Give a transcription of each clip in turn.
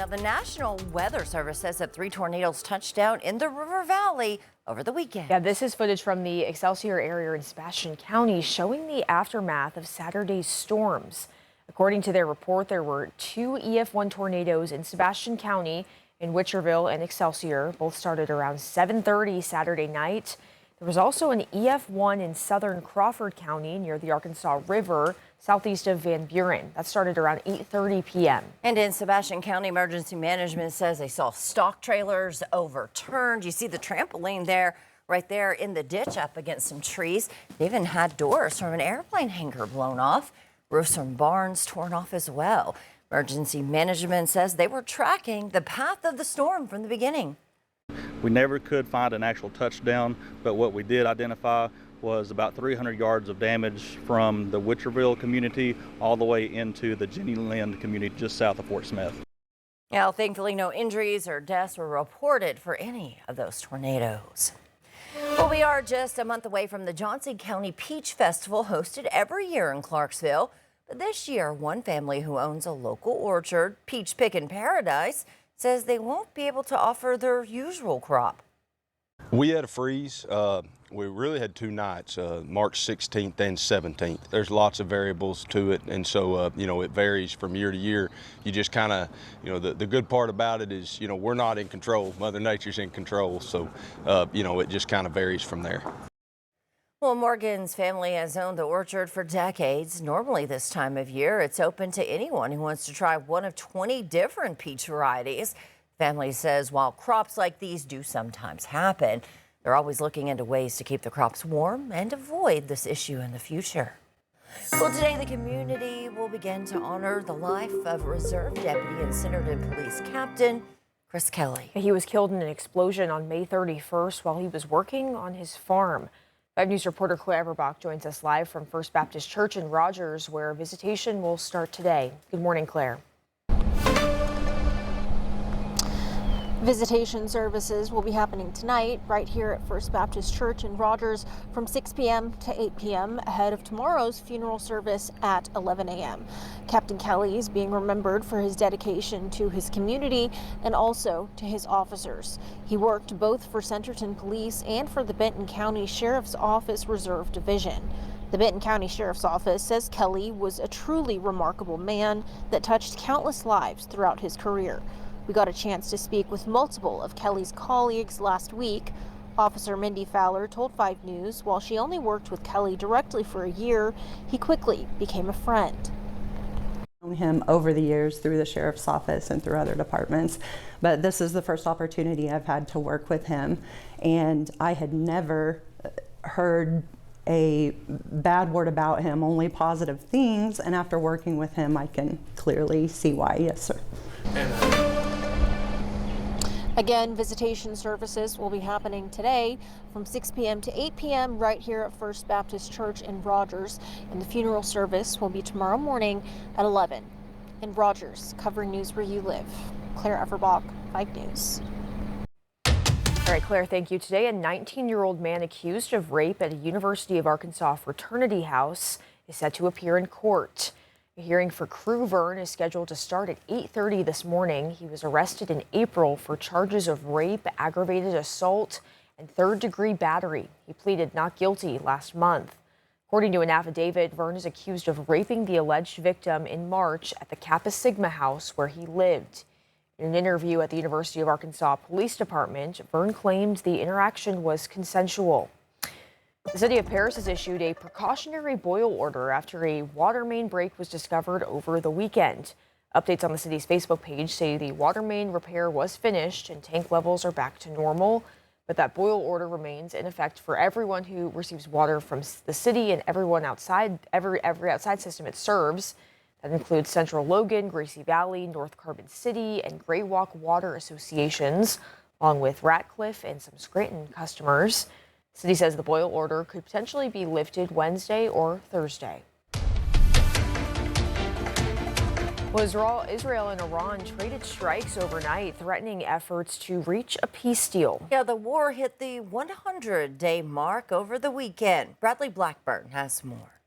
Now, the National Weather Service says that 3 tornadoes touched down in the River Valley over the weekend. Yeah, this is footage from the Excelsior area in Sebastian County showing the aftermath of Saturday's storms. According to their report, there were 2 EF1 tornadoes in Sebastian County, in Witcherville and Excelsior. Both started around 7:30 Saturday night. There was also an EF1 in southern Crawford County near the Arkansas River, southeast of Van Buren. That started around 8:30 p.m. And in Sebastian County, emergency management says they saw stock trailers overturned. You see the trampoline there, right there in the ditch up against some trees. They even had doors from an airplane hangar blown off. Roofs from barns torn off as well. Emergency management says they were tracking the path of the storm from the beginning. We never could find an actual touchdown, but what we did identify was about 300 yards of damage from the Witcherville community all the way into the Jenny Lind community just south of Fort Smith. Now, thankfully, no injuries or deaths were reported for any of those tornadoes. Well, we are just a month away from the Johnson County Peach Festival hosted every year in Clarksville. But this year, one family who owns a local orchard, Peach Pickin' Paradise, says they won't be able to offer their usual crop. We had a freeze. We really had 2 nights, March 16th and 17th. There's lots of variables to it, and so, it varies from year to year. You just kind of, the good part about it is, we're not in control. Mother Nature's in control, so, it just kind of varies from there. Well, Morgan's family has owned the orchard for decades. Normally this time of year, it's open to anyone who wants to try one of 20 different peach varieties. Family says while crops like these do sometimes happen, they're always looking into ways to keep the crops warm and avoid this issue in the future. Well, today the community will begin to honor the life of Reserve Deputy and Centerton Police Captain Chris Kelly. He was killed in an explosion on May 31st while he was working on his farm. 5 News reporter Claire Everbach joins us live from First Baptist Church in Rogers, where visitation will start today. Good morning, Claire. Visitation services will be happening tonight right here at First Baptist Church in Rogers from 6 p.m. to 8 p.m. ahead of tomorrow's funeral service at 11 a.m. Captain Kelly is being remembered for his dedication to his community and also to his officers. He worked both for Centerton Police and for the Benton County Sheriff's Office Reserve Division. The Benton County Sheriff's Office says Kelly was a truly remarkable man that touched countless lives throughout his career. We got a chance to speak with multiple of Kelly's colleagues last week. Officer Mindy Fowler told 5 News while she only worked with Kelly directly for a year, he quickly became a friend. Known him over the years through the sheriff's office and through other departments, but this is the first opportunity I've had to work with him, and I had never heard a bad word about him, only positive things, and after working with him I can clearly see why. Yes, sir. Again, visitation services will be happening today from 6 p.m. to 8 p.m. right here at First Baptist Church in Rogers, and the funeral service will be tomorrow morning at 11. In Rogers, covering news where you live, Claire Everbach, 5 News. All right, Claire, thank you. Today, a 19-year-old man accused of rape at a University of Arkansas fraternity house is set to appear in court. A hearing for Crew Vern is scheduled to start at 8:30 this morning. He was arrested in April for charges of rape, aggravated assault, and third-degree battery. He pleaded not guilty last month. According to an affidavit, Vern is accused of raping the alleged victim in March at the Kappa Sigma house where he lived. In an interview at the University of Arkansas Police Department, Vern claimed the interaction was consensual. The city of Paris has issued a precautionary boil order after a water main break was discovered over the weekend. Updates on the city's Facebook page say the water main repair was finished and tank levels are back to normal, but that boil order remains in effect for everyone who receives water from the city and everyone outside, every outside system it serves. That includes Central Logan, Gracie Valley, North Carbon City, and Gray Walk Water Associations, along with Ratcliffe and some Scranton customers. The city says the boil order could potentially be lifted Wednesday or Thursday. Well, Israel and Iran traded strikes overnight, threatening efforts to reach a peace deal. Yeah, the war hit the 100-day mark over the weekend. Bradley Blackburn has more.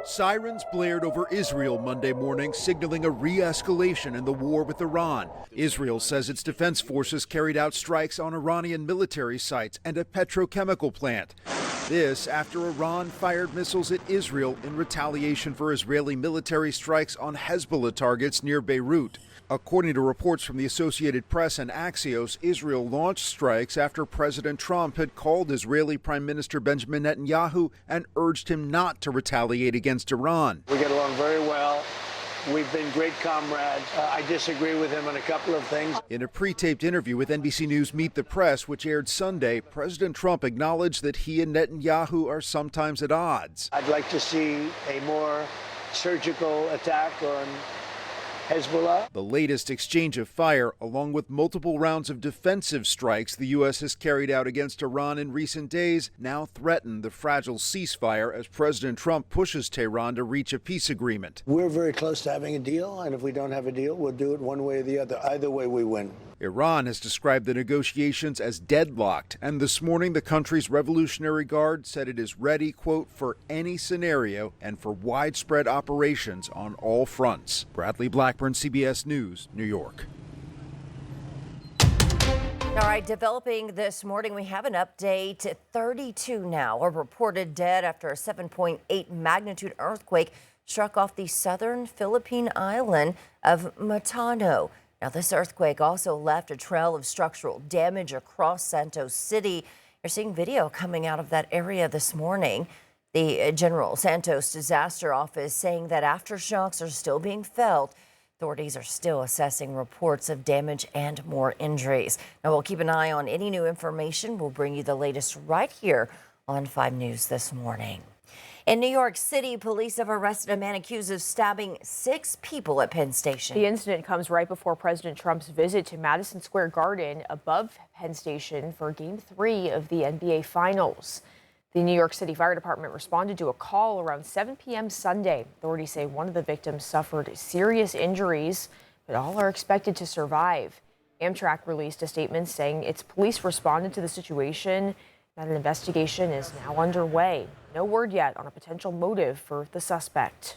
Sirens blared over Israel Monday morning, signaling a re-escalation in the war with Iran. Israel says its defense forces carried out strikes on Iranian military sites and a petrochemical plant. This after Iran fired missiles at Israel in retaliation for Israeli military strikes on Hezbollah targets near Beirut. According to reports from the Associated Press and Axios, Israel launched strikes after President Trump had called Israeli Prime Minister Benjamin Netanyahu and urged him not to retaliate against Iran. We get along very well. We've been great comrades. I disagree with him on a couple of things. In a pre-taped interview with NBC News Meet the Press, which aired Sunday, President Trump acknowledged that he and Netanyahu are sometimes at odds. I'd like to see a more surgical attack on Hezbollah. The latest exchange of fire, along with multiple rounds of defensive strikes the U.S. has carried out against Iran in recent days, now threaten the fragile ceasefire as President Trump pushes Tehran to reach a peace agreement. We're very close to having a deal, and if we don't have a deal, we'll do it one way or the other. Either way, we win. Iran has described the negotiations as deadlocked, and this morning the country's Revolutionary Guard said it is ready, quote, for any scenario and for widespread operations on all fronts. Bradley Blackburn, CBS News, New York. All right, developing this morning, we have an update. 32 now are reported dead after a 7.8 magnitude earthquake struck off the southern Philippine island of Matano. Now, this earthquake also left a trail of structural damage across Santos City. You're seeing video coming out of that area this morning. The General Santos Disaster Office saying that aftershocks are still being felt. Authorities are still assessing reports of damage and more injuries. Now, we'll keep an eye on any new information. We'll bring you the latest right here on 5 News this morning. In New York City, police have arrested a man accused of stabbing 6 people at Penn Station. The incident comes right before President Trump's visit to Madison Square Garden above Penn Station for Game 3 of the NBA Finals. The New York City Fire Department responded to a call around 7 p.m. Sunday. Authorities say one of the victims suffered serious injuries, but all are expected to survive. Amtrak released a statement saying its police responded to the situation, that an investigation is now underway. No word yet on a potential motive for the suspect.